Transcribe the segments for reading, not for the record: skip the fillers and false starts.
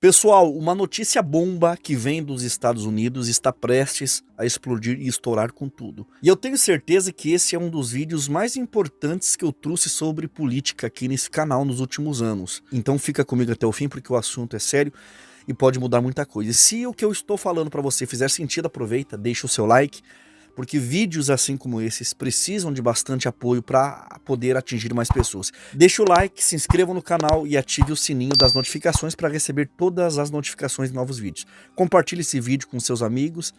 Pessoal, uma notícia bomba que vem dos Estados Unidos está prestes a explodir e estourar com tudo. E eu tenho certeza que esse é um dos vídeos mais importantes que eu trouxe sobre política aqui nesse canal nos últimos anos. Então fica comigo até o fim porque o assunto é sério e pode mudar muita coisa. E se o que eu estou falando para você fizer sentido, aproveita, deixa o seu like, porque vídeos assim como esses precisam de bastante apoio para poder atingir mais pessoas. Deixa o like, se inscreva no canal e ative o sininho das notificações para receber todas as notificações de novos vídeos. Compartilhe esse vídeo com seus amigos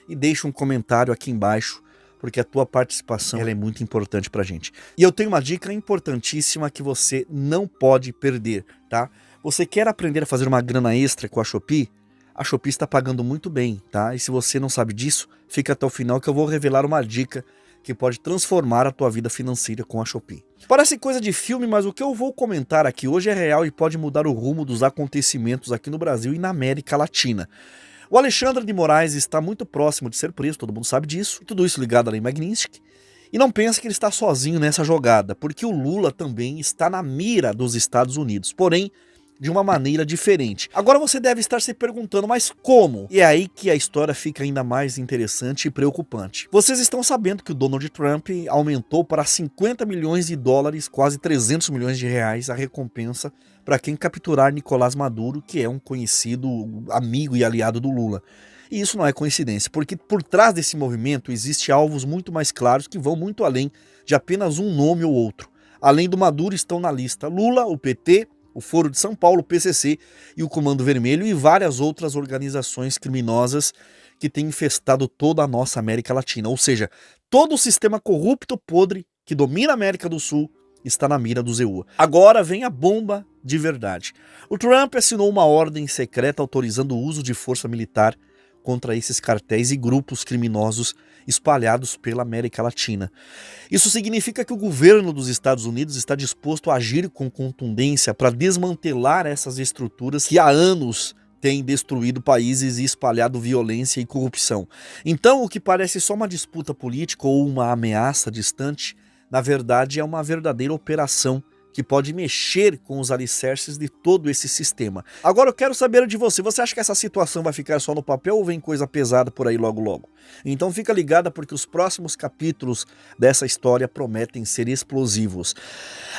e deixe um comentário aqui embaixo, porque a tua participação ela é muito importante para a gente. E eu tenho uma dica importantíssima que você não pode perder, tá? Você quer aprender a fazer uma grana extra com a Shopee? A Shopee está pagando muito bem, tá? E se você não sabe disso, fica até o final que eu vou revelar uma dica que pode transformar a tua vida financeira com a Shopee. Parece coisa de filme, mas o que eu vou comentar aqui hoje é real e pode mudar o rumo dos acontecimentos aqui no Brasil e na América Latina. O Alexandre de Moraes está muito próximo de ser preso, todo mundo sabe disso, tudo isso ligado à Lei Magnitsky. E não pense que ele está sozinho nessa jogada, porque o Lula também está na mira dos Estados Unidos, porém de uma maneira diferente. Agora você deve estar se perguntando, mas como? E é aí que a história fica ainda mais interessante e preocupante. Vocês estão sabendo que o Donald Trump aumentou para 50 milhões de dólares, quase 300 milhões de reais, a recompensa para quem capturar Nicolás Maduro, que é um conhecido amigo e aliado do Lula. E isso não é coincidência, porque por trás desse movimento existem alvos muito mais claros que vão muito além de apenas um nome ou outro. Além do Maduro estão na lista Lula, o PT, o Foro de São Paulo, o PCC e o Comando Vermelho e várias outras organizações criminosas que têm infestado toda a nossa América Latina. Ou seja, todo o sistema corrupto podre que domina a América do Sul está na mira do ZEU. Agora vem a bomba de verdade. O Trump assinou uma ordem secreta autorizando o uso de força militar contra esses cartéis e grupos criminosos espalhados pela América Latina. Isso significa que o governo dos Estados Unidos está disposto a agir com contundência para desmantelar essas estruturas que há anos têm destruído países e espalhado violência e corrupção. Então, o que parece só uma disputa política ou uma ameaça distante, na verdade é uma verdadeira operação que pode mexer com os alicerces de todo esse sistema. Agora eu quero saber de você, você acha que essa situação vai ficar só no papel ou vem coisa pesada por aí logo logo? Então fica ligada porque os próximos capítulos dessa história prometem ser explosivos.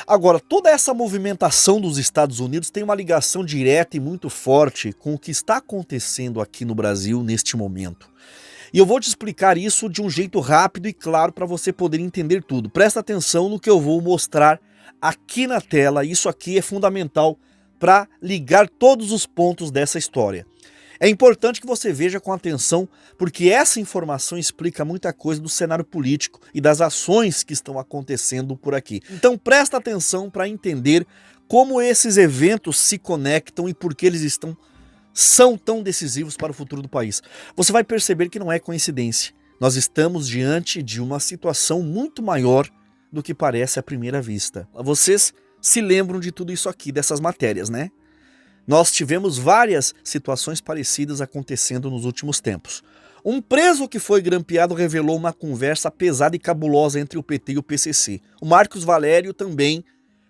Agora, toda essa movimentação dos Estados Unidos tem uma ligação direta e muito forte com o que está acontecendo aqui no Brasil neste momento. E eu vou te explicar isso de um jeito rápido e claro para você poder entender tudo. Presta atenção no que eu vou mostrar aqui na tela, isso aqui é fundamental para ligar todos os pontos dessa história. É importante que você veja com atenção, porque essa informação explica muita coisa do cenário político e das ações que estão acontecendo por aqui. Então presta atenção para entender como esses eventos se conectam e por que eles são tão decisivos para o futuro do país. Você vai perceber que não é coincidência. Nós estamos diante de uma situação muito maior do que parece à primeira vista. Vocês se lembram de tudo isso aqui, dessas matérias, né? Nós tivemos várias situações parecidas acontecendo nos últimos tempos. Um preso que foi grampeado revelou uma conversa pesada e cabulosa entre o PT e o PCC. O Marcos Valério também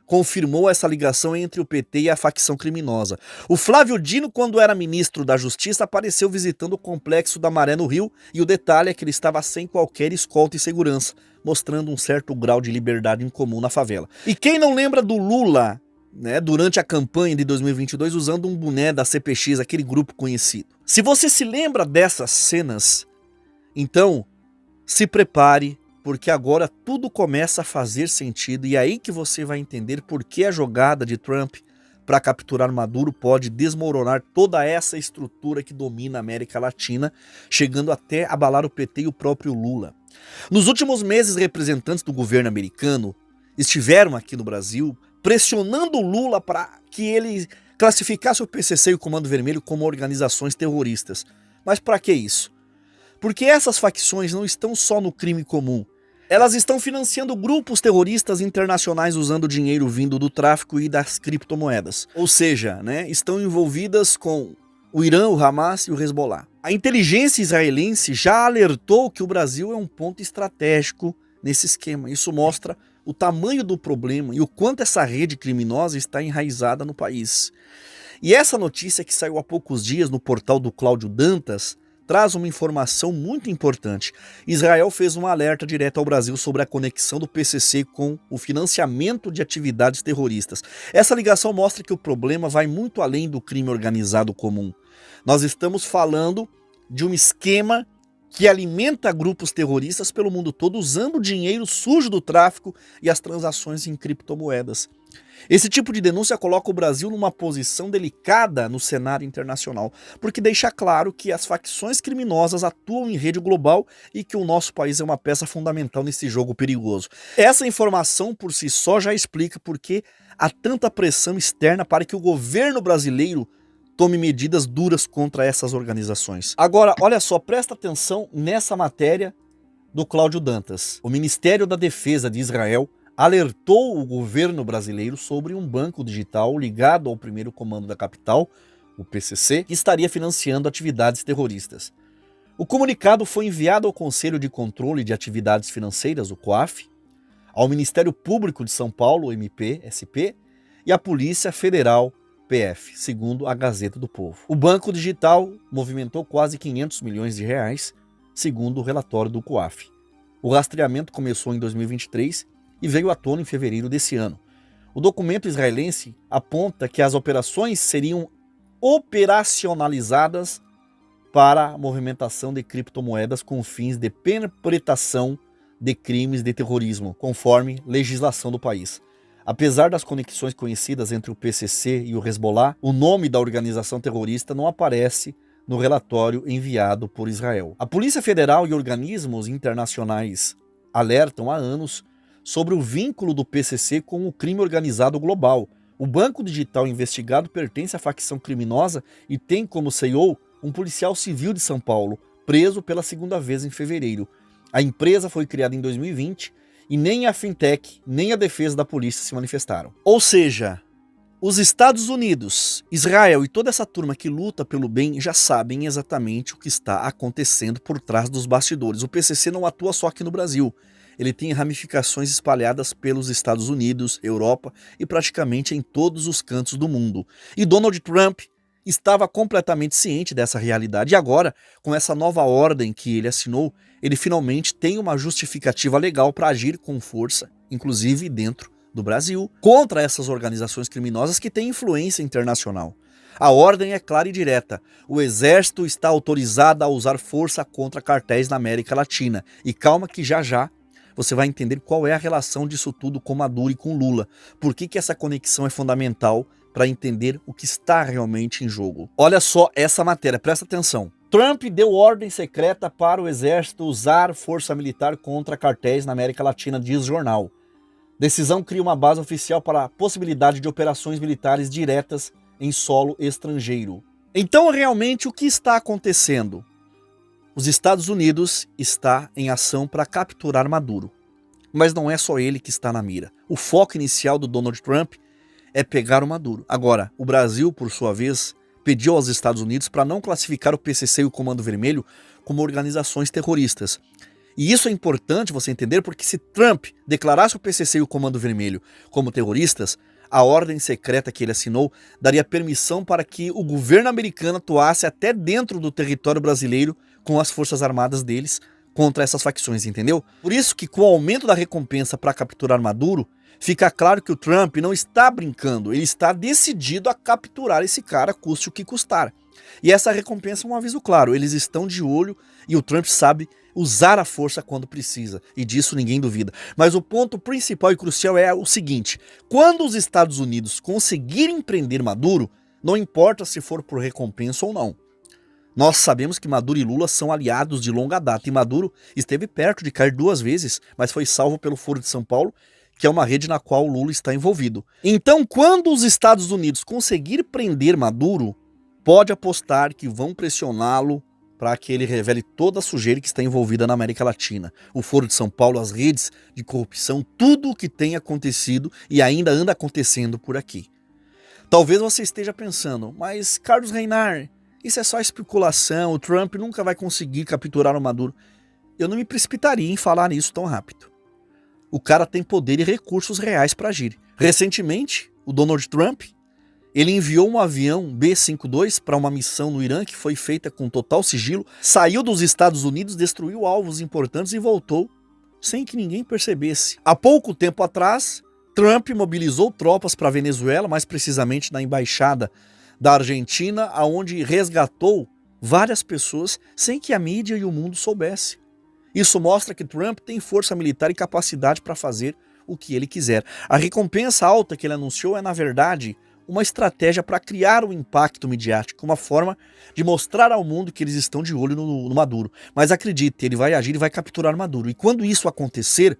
confirmou essa ligação entre o PT e a facção criminosa. O Flávio Dino, quando era ministro da Justiça, apareceu visitando o complexo da Maré no Rio e o detalhe é que ele estava sem qualquer escolta e segurança, mostrando um certo grau de liberdade incomum na favela. E quem não lembra do Lula, né, durante a campanha de 2022, usando um boné da CPX, aquele grupo conhecido? Se você se lembra dessas cenas, então se prepare, porque agora tudo começa a fazer sentido e é aí que você vai entender por que a jogada de Trump para capturar Maduro pode desmoronar toda essa estrutura que domina a América Latina, chegando até abalar o PT e o próprio Lula. Nos últimos meses, representantes do governo americano estiveram aqui no Brasil pressionando o Lula para que ele classificasse o PCC e o Comando Vermelho como organizações terroristas. Mas para que isso? Porque essas facções não estão só no crime comum. Elas estão financiando grupos terroristas internacionais usando dinheiro vindo do tráfico e das criptomoedas. Ou seja, né, estão envolvidas com o Irã, o Hamas e o Hezbollah. A inteligência israelense já alertou que o Brasil é um ponto estratégico nesse esquema. Isso mostra o tamanho do problema e o quanto essa rede criminosa está enraizada no país. E essa notícia que saiu há poucos dias no portal do Cláudio Dantas traz uma informação muito importante. Israel fez um alerta direto ao Brasil sobre a conexão do PCC com o financiamento de atividades terroristas. Essa ligação mostra que o problema vai muito além do crime organizado comum. Nós estamos falando de um esquema que alimenta grupos terroristas pelo mundo todo usando o dinheiro sujo do tráfico e as transações em criptomoedas. Esse tipo de denúncia coloca o Brasil numa posição delicada no cenário internacional, porque deixa claro que as facções criminosas atuam em rede global e que o nosso país é uma peça fundamental nesse jogo perigoso. Essa informação por si só já explica por que há tanta pressão externa para que o governo brasileiro tome medidas duras contra essas organizações. Agora, olha só, presta atenção nessa matéria do Cláudio Dantas. O Ministério da Defesa de Israel alertou o governo brasileiro sobre um banco digital ligado ao primeiro comando da capital, o PCC, que estaria financiando atividades terroristas. O comunicado foi enviado ao Conselho de Controle de Atividades Financeiras, o COAF, ao Ministério Público de São Paulo, o MP-SP, e à Polícia Federal, PF, segundo a Gazeta do Povo. O banco digital movimentou quase 500 milhões de reais, segundo o relatório do COAF. O rastreamento começou em 2023 e veio à tona em fevereiro desse ano. O documento israelense aponta que as operações seriam operacionalizadas para a movimentação de criptomoedas com fins de perpetração de crimes de terrorismo, conforme legislação do país. Apesar das conexões conhecidas entre o PCC e o Hezbollah, o nome da organização terrorista não aparece no relatório enviado por Israel. A Polícia Federal e organismos internacionais alertam há anos sobre o vínculo do PCC com o crime organizado global. O banco digital investigado pertence à facção criminosa e tem como CEO um policial civil de São Paulo, preso pela segunda vez em fevereiro. A empresa foi criada em 2020 e nem a fintech, nem a defesa da polícia se manifestaram. Ou seja, os Estados Unidos, Israel e toda essa turma que luta pelo bem já sabem exatamente o que está acontecendo por trás dos bastidores. O PCC não atua só aqui no Brasil. Ele tem ramificações espalhadas pelos Estados Unidos, Europa e praticamente em todos os cantos do mundo. E Donald Trump estava completamente ciente dessa realidade. E agora, com essa nova ordem que ele assinou, ele finalmente tem uma justificativa legal para agir com força, inclusive dentro do Brasil, contra essas organizações criminosas que têm influência internacional. A ordem é clara e direta. O exército está autorizado a usar força contra cartéis na América Latina. E calma que já você vai entender qual é a relação disso tudo com Maduro e com Lula. Por que essa conexão é fundamental para entender o que está realmente em jogo. Olha só essa matéria, presta atenção. Trump deu ordem secreta para o exército usar força militar contra cartéis na América Latina, diz jornal. Decisão cria uma base oficial para a possibilidade de operações militares diretas em solo estrangeiro. Então, realmente, o que está acontecendo? Os Estados Unidos está em ação para capturar Maduro. Mas não é só ele que está na mira. O foco inicial do Donald Trump é pegar o Maduro. Agora, o Brasil, por sua vez, pediu aos Estados Unidos para não classificar o PCC e o Comando Vermelho como organizações terroristas. E isso é importante você entender, porque se Trump declarasse o PCC e o Comando Vermelho como terroristas, a ordem secreta que ele assinou daria permissão para que o governo americano atuasse até dentro do território brasileiro com as forças armadas deles contra essas facções, entendeu? Por isso que com o aumento da recompensa para capturar Maduro, fica claro que o Trump não está brincando, ele está decidido a capturar esse cara, custe o que custar. E essa recompensa é um aviso claro, eles estão de olho e o Trump sabe usar a força quando precisa, e disso ninguém duvida. Mas o ponto principal e crucial é o seguinte: quando os Estados Unidos conseguirem prender Maduro, não importa se for por recompensa ou não. Nós sabemos que Maduro e Lula são aliados de longa data, e Maduro esteve perto de cair 2 vezes, mas foi salvo pelo Foro de São Paulo, que é uma rede na qual o Lula está envolvido. Então, quando os Estados Unidos conseguir prender Maduro, pode apostar que vão pressioná-lo para que ele revele toda a sujeira que está envolvida na América Latina. O Foro de São Paulo, as redes de corrupção, tudo o que tem acontecido e ainda anda acontecendo por aqui. Talvez você esteja pensando, mas Carlos Reinar, isso é só especulação, o Trump nunca vai conseguir capturar o Maduro. Eu não me precipitaria em falar nisso tão rápido. O cara tem poder e recursos reais para agir. Recentemente, o Donald Trump, Ele enviou um avião B-52 para uma missão no Irã que foi feita com total sigilo, saiu dos Estados Unidos, destruiu alvos importantes e voltou sem que ninguém percebesse. Há pouco tempo atrás, Trump mobilizou tropas para a Venezuela, mais precisamente na embaixada da Argentina, onde resgatou várias pessoas sem que a mídia e o mundo soubesse. Isso mostra que Trump tem força militar e capacidade para fazer o que ele quiser. A recompensa alta que ele anunciou é, na verdade, uma estratégia para criar um impacto midiático, uma forma de mostrar ao mundo que eles estão de olho no Maduro. Mas acredite, ele vai agir e vai capturar Maduro. E quando isso acontecer,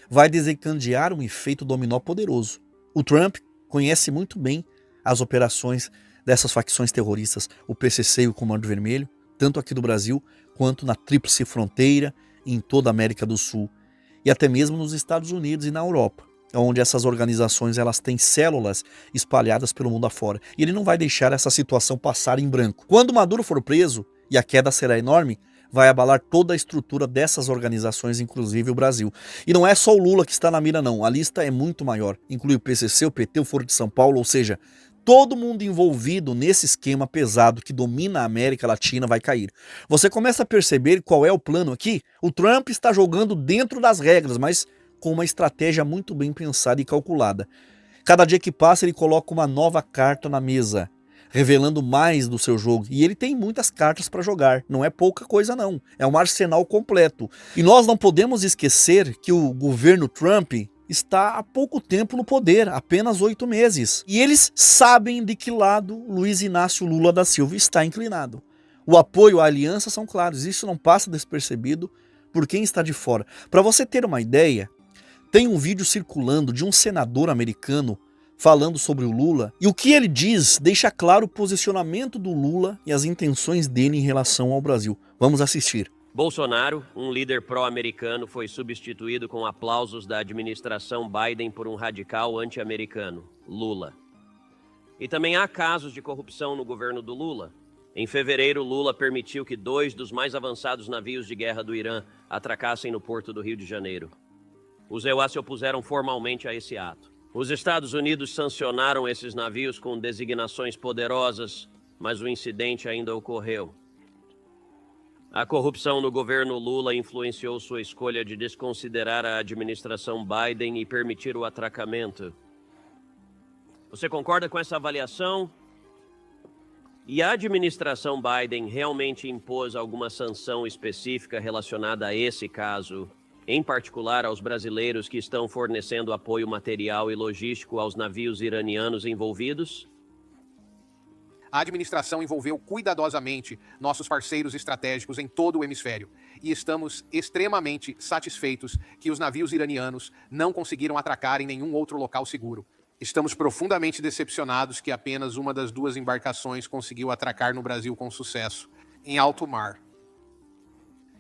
vai desencadear um efeito dominó poderoso. O Trump conhece muito bem as operações dessas facções terroristas, o PCC e o Comando Vermelho, tanto aqui do Brasil quanto na Tríplice Fronteira, em toda a América do Sul e até mesmo nos Estados Unidos e na Europa, onde essas organizações elas têm células espalhadas pelo mundo afora. E ele não vai deixar essa situação passar em branco. Quando Maduro for preso, e a queda será enorme, vai abalar toda a estrutura dessas organizações, inclusive o Brasil. E não é só o Lula que está na mira não, a lista é muito maior. Inclui o PCC, o PT, o Foro de São Paulo, ou seja, todo mundo envolvido nesse esquema pesado que domina a América Latina vai cair. Você começa a perceber qual é o plano aqui? O Trump está jogando dentro das regras, mas com uma estratégia muito bem pensada e calculada. Cada dia que passa ele coloca uma nova carta na mesa, revelando mais do seu jogo. E ele tem muitas cartas para jogar, não é pouca coisa não, é um arsenal completo. E nós não podemos esquecer que o governo Trump está há pouco tempo no poder, apenas 8 meses. E eles sabem de que lado Luiz Inácio Lula da Silva está inclinado. O apoio à aliança são claros, isso não passa despercebido por quem está de fora. Para você ter uma ideia, tem um vídeo circulando de um senador americano falando sobre o Lula, e o que ele diz deixa claro o posicionamento do Lula e as intenções dele em relação ao Brasil. Vamos assistir. Bolsonaro, um líder pró-americano, foi substituído com aplausos da administração Biden por um radical anti-americano, Lula. E também há casos de corrupção no governo do Lula. Em fevereiro, Lula permitiu que 2 dos mais avançados navios de guerra do Irã atracassem no porto do Rio de Janeiro. Os EUA se opuseram formalmente a esse ato. Os Estados Unidos sancionaram esses navios com designações poderosas, mas o incidente ainda ocorreu. A corrupção no governo Lula influenciou sua escolha de desconsiderar a administração Biden e permitir o atracamento. Você concorda com essa avaliação? E a administração Biden realmente impôs alguma sanção específica relacionada a esse caso, em particular aos brasileiros que estão fornecendo apoio material e logístico aos navios iranianos envolvidos? A administração envolveu cuidadosamente nossos parceiros estratégicos em todo o hemisfério e estamos extremamente satisfeitos que os navios iranianos não conseguiram atracar em nenhum outro local seguro. Estamos profundamente decepcionados que apenas uma das 2 embarcações conseguiu atracar no Brasil com sucesso, em alto mar.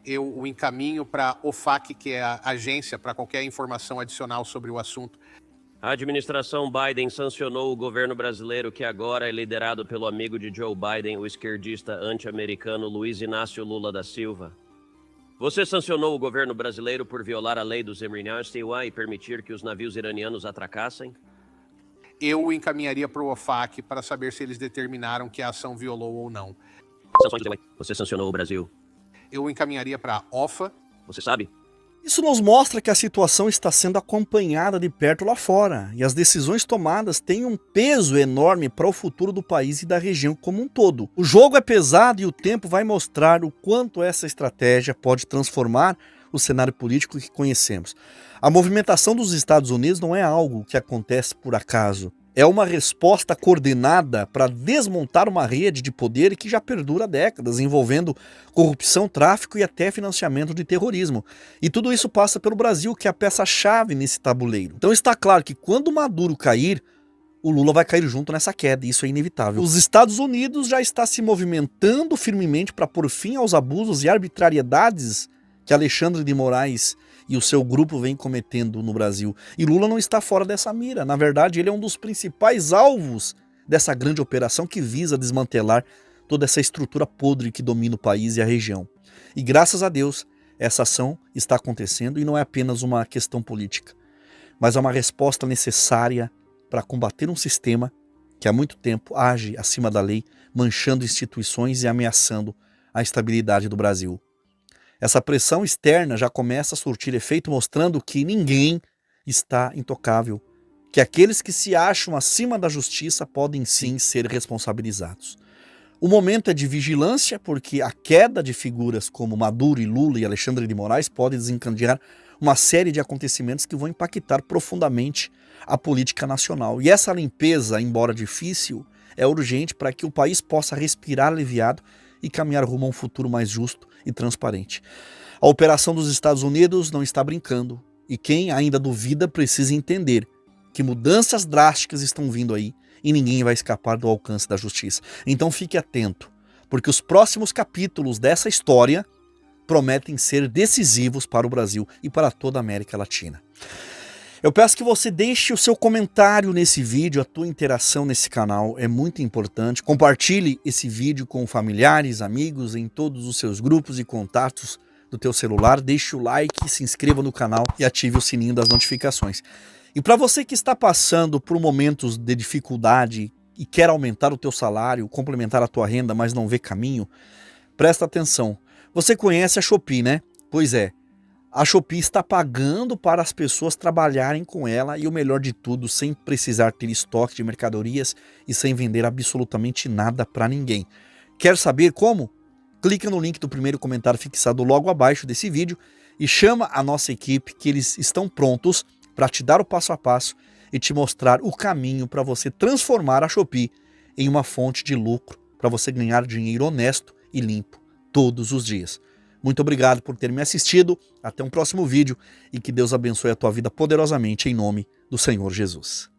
Eu o encaminho para a OFAC, que é a agência para qualquer informação adicional sobre o assunto. A administração Biden sancionou o governo brasileiro, que agora é liderado pelo amigo de Joe Biden, o esquerdista anti-americano Luiz Inácio Lula da Silva. Você sancionou o governo brasileiro por violar a lei dos Emirnatos e permitir que os navios iranianos atracassem? Eu o encaminharia para o OFAC para saber se eles determinaram que a ação violou ou não. Você sancionou o Brasil? Eu o encaminharia para a OFA. Você sabe? Isso nos mostra que a situação está sendo acompanhada de perto lá fora, e as decisões tomadas têm um peso enorme para o futuro do país e da região como um todo. O jogo é pesado e o tempo vai mostrar o quanto essa estratégia pode transformar o cenário político que conhecemos. A movimentação dos Estados Unidos não é algo que acontece por acaso. É uma resposta coordenada para desmontar uma rede de poder que já perdura há décadas, envolvendo corrupção, tráfico e até financiamento de terrorismo. E tudo isso passa pelo Brasil, que é a peça-chave nesse tabuleiro. Então está claro que quando Maduro cair, o Lula vai cair junto nessa queda, e isso é inevitável. Os Estados Unidos já está se movimentando firmemente para pôr fim aos abusos e arbitrariedades que Alexandre de Moraes e o seu grupo vem cometendo no Brasil. E Lula não está fora dessa mira. Na verdade, ele é um dos principais alvos dessa grande operação que visa desmantelar toda essa estrutura podre que domina o país e a região. E graças a Deus, essa ação está acontecendo e não é apenas uma questão política, mas é uma resposta necessária para combater um sistema que há muito tempo age acima da lei, manchando instituições e ameaçando a estabilidade do Brasil. Essa pressão externa já começa a surtir efeito, mostrando que ninguém está intocável, que aqueles que se acham acima da justiça podem sim ser responsabilizados. O momento é de vigilância, porque a queda de figuras como Maduro e Lula e Alexandre de Moraes pode desencadear uma série de acontecimentos que vão impactar profundamente a política nacional. E essa limpeza, embora difícil, é urgente para que o país possa respirar aliviado e caminhar rumo a um futuro mais justo e transparente. A operação dos Estados Unidos não está brincando, e quem ainda duvida precisa entender que mudanças drásticas estão vindo aí e ninguém vai escapar do alcance da justiça. Então fique atento, porque os próximos capítulos dessa história prometem ser decisivos para o Brasil e para toda a América Latina. Eu peço que você deixe o seu comentário nesse vídeo, a tua interação nesse canal é muito importante. Compartilhe esse vídeo com familiares, amigos, em todos os seus grupos e contatos do teu celular. Deixe o like, se inscreva no canal e ative o sininho das notificações. E para você que está passando por momentos de dificuldade e quer aumentar o teu salário, complementar a tua renda, mas não vê caminho, presta atenção. Você conhece a Shopee, né? Pois é. A Shopee está pagando para as pessoas trabalharem com ela e o melhor de tudo, sem precisar ter estoque de mercadorias e sem vender absolutamente nada para ninguém. Quer saber como? Clica no link do primeiro comentário fixado logo abaixo desse vídeo e chama a nossa equipe, que eles estão prontos para te dar o passo a passo e te mostrar o caminho para você transformar a Shopee em uma fonte de lucro, para você ganhar dinheiro honesto e limpo todos os dias. Muito obrigado por ter me assistido, até um próximo vídeo e que Deus abençoe a tua vida poderosamente em nome do Senhor Jesus.